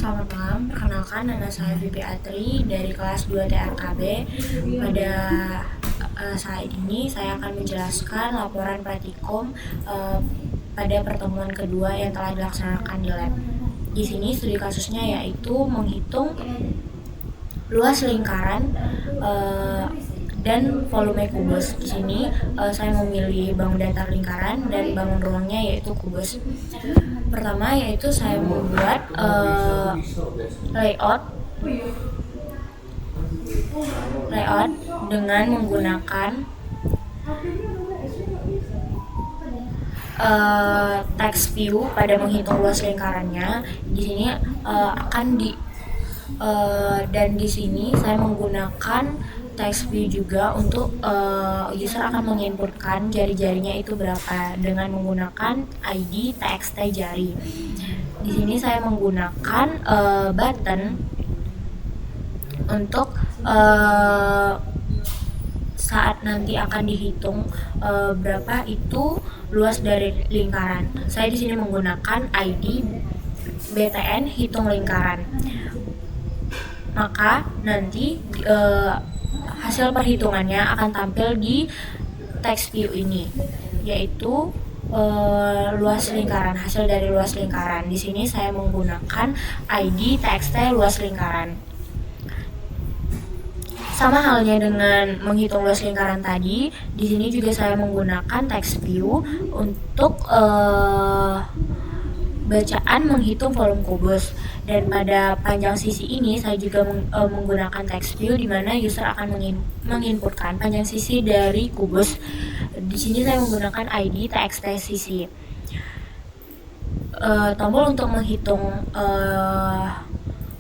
Selamat malam, perkenalkan nama saya Vivi Atri dari kelas 2 TRKB. Pada saat ini saya akan menjelaskan laporan praktikum pada pertemuan kedua yang telah dilaksanakan di lab. Di sini studi kasusnya yaitu menghitung luas lingkaran dan volume kubus. Di sini saya memilih bangun datar lingkaran dan bangun ruangnya yaitu kubus. Pertama yaitu saya membuat layout dengan menggunakan text view pada menghitung luas lingkarannya. Di sini dan di sini saya menggunakan text view juga untuk user akan menginputkan jari-jarinya itu berapa dengan menggunakan ID TXT jari. Di sini saya menggunakan button untuk saat nanti akan dihitung berapa itu luas dari lingkaran. Saya di sini menggunakan ID BTN hitung lingkaran. Maka nanti hasil perhitungannya akan tampil di text view ini, yaitu luas lingkaran, hasil dari luas lingkaran. Di sini saya menggunakan ID TXT luas lingkaran. Sama halnya dengan menghitung luas lingkaran tadi, di sini juga saya menggunakan text view untuk bacaan menghitung volume kubus. Dan pada panjang sisi ini saya juga menggunakan text view di mana user akan menginputkan panjang sisi dari kubus. Di sini saya menggunakan ID TXT sisi. Tombol untuk menghitung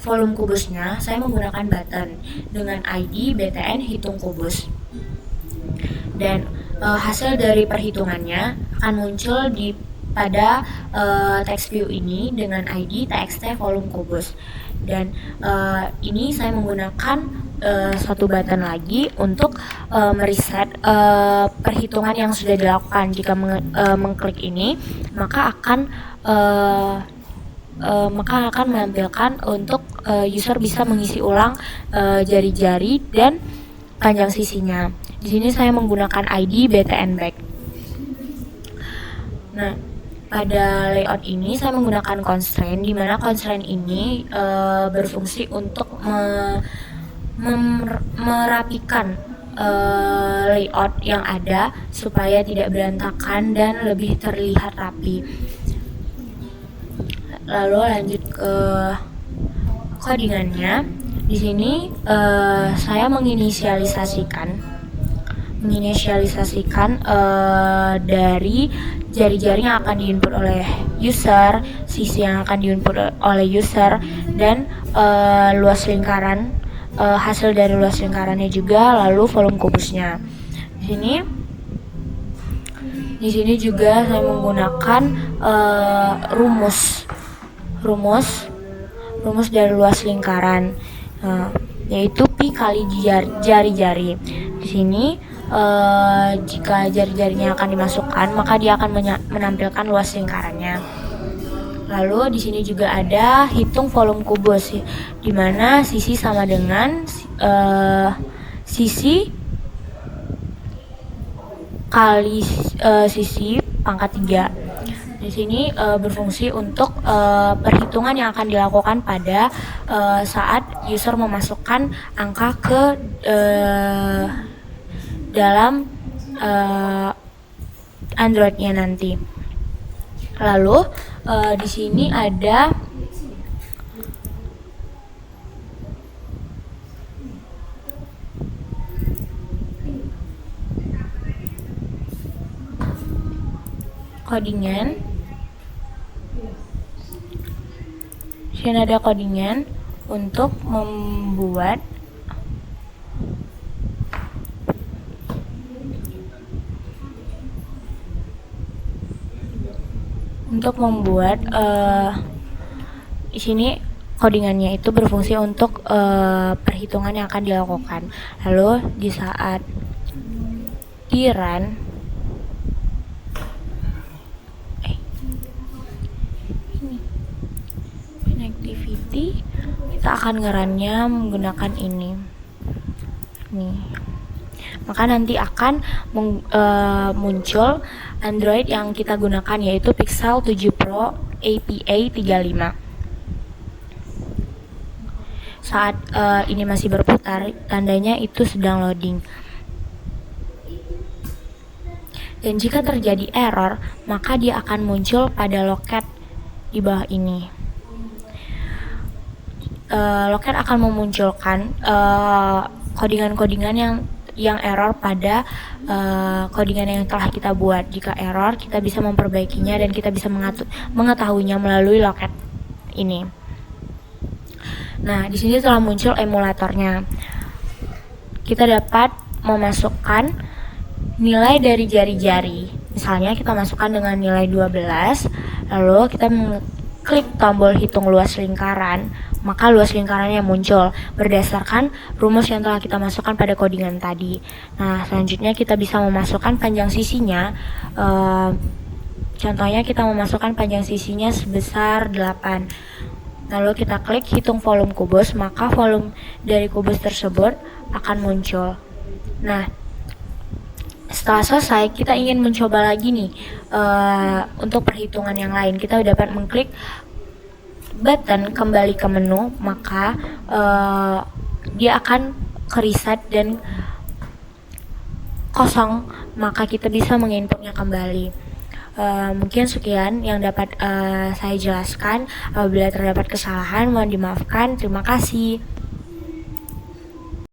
volume kubusnya saya menggunakan button dengan ID BTN hitung kubus. Dan hasil dari perhitungannya akan muncul pada text view ini dengan ID TXT volume kubus. Dan ini saya menggunakan satu button lagi untuk mereset perhitungan yang sudah dilakukan. Jika mengklik ini, maka akan menampilkan untuk user bisa mengisi ulang jari-jari dan panjang sisinya. Di sini saya menggunakan ID BTN back. Nah, pada layout ini saya menggunakan constraint, di mana constraint ini berfungsi untuk merapikan layout yang ada supaya tidak berantakan dan lebih terlihat rapi. Lalu lanjut ke codingannya. Di sini saya menginisialisasikan dari jari-jari yang akan diinput oleh user, sisi yang akan diinput oleh user, dan luas lingkaran, hasil dari luas lingkarannya juga, lalu volume kubusnya. Di sini juga saya menggunakan rumus dari luas lingkaran, yaitu pi kali jari-jari. Di sini jika jari-jarinya akan dimasukkan, maka dia akan menampilkan luas lingkarannya. Lalu di sini juga ada hitung volume kubus, di mana sisi sama dengan sisi kali sisi pangkat 3. Di sini berfungsi untuk perhitungan yang akan dilakukan pada saat user memasukkan angka ke dalam Android-nya nanti. Lalu di sini ada codingan. Di sini ada codingan untuk membuat di sini codingannya itu berfungsi untuk perhitungan yang akan dilakukan. Lalu di saat di run ini activity, kita akan ngerunnya menggunakan ini nih. Maka nanti akan muncul Android yang kita gunakan, yaitu Pixel 7 Pro APA 35. Saat ini masih berputar, tandanya itu sedang loading. Dan jika terjadi error, maka dia akan muncul pada loket di bawah ini. Loket akan memunculkan kodingan-kodingan yang error pada kodingan yang telah kita buat. Jika error, kita bisa memperbaikinya dan kita bisa mengetahuinya melalui loket ini. Nah, di sini telah muncul emulatornya. Kita dapat memasukkan nilai dari jari-jari. Misalnya kita masukkan dengan nilai 12, lalu kita klik tombol hitung luas lingkaran, maka luas lingkarannya muncul berdasarkan rumus yang telah kita masukkan pada kodingan tadi. Nah, selanjutnya kita bisa memasukkan panjang sisinya. Contohnya kita memasukkan panjang sisinya sebesar 8. Lalu kita klik hitung volume kubus, maka volume dari kubus tersebut akan muncul. Nah, setelah selesai, kita ingin mencoba lagi nih untuk perhitungan yang lain. Kita dapat mengklik button kembali ke menu, maka dia akan reset dan kosong, maka kita bisa menginputnya kembali. Mungkin sekian yang dapat saya jelaskan. Apabila terdapat kesalahan, mohon dimaafkan. Terima kasih.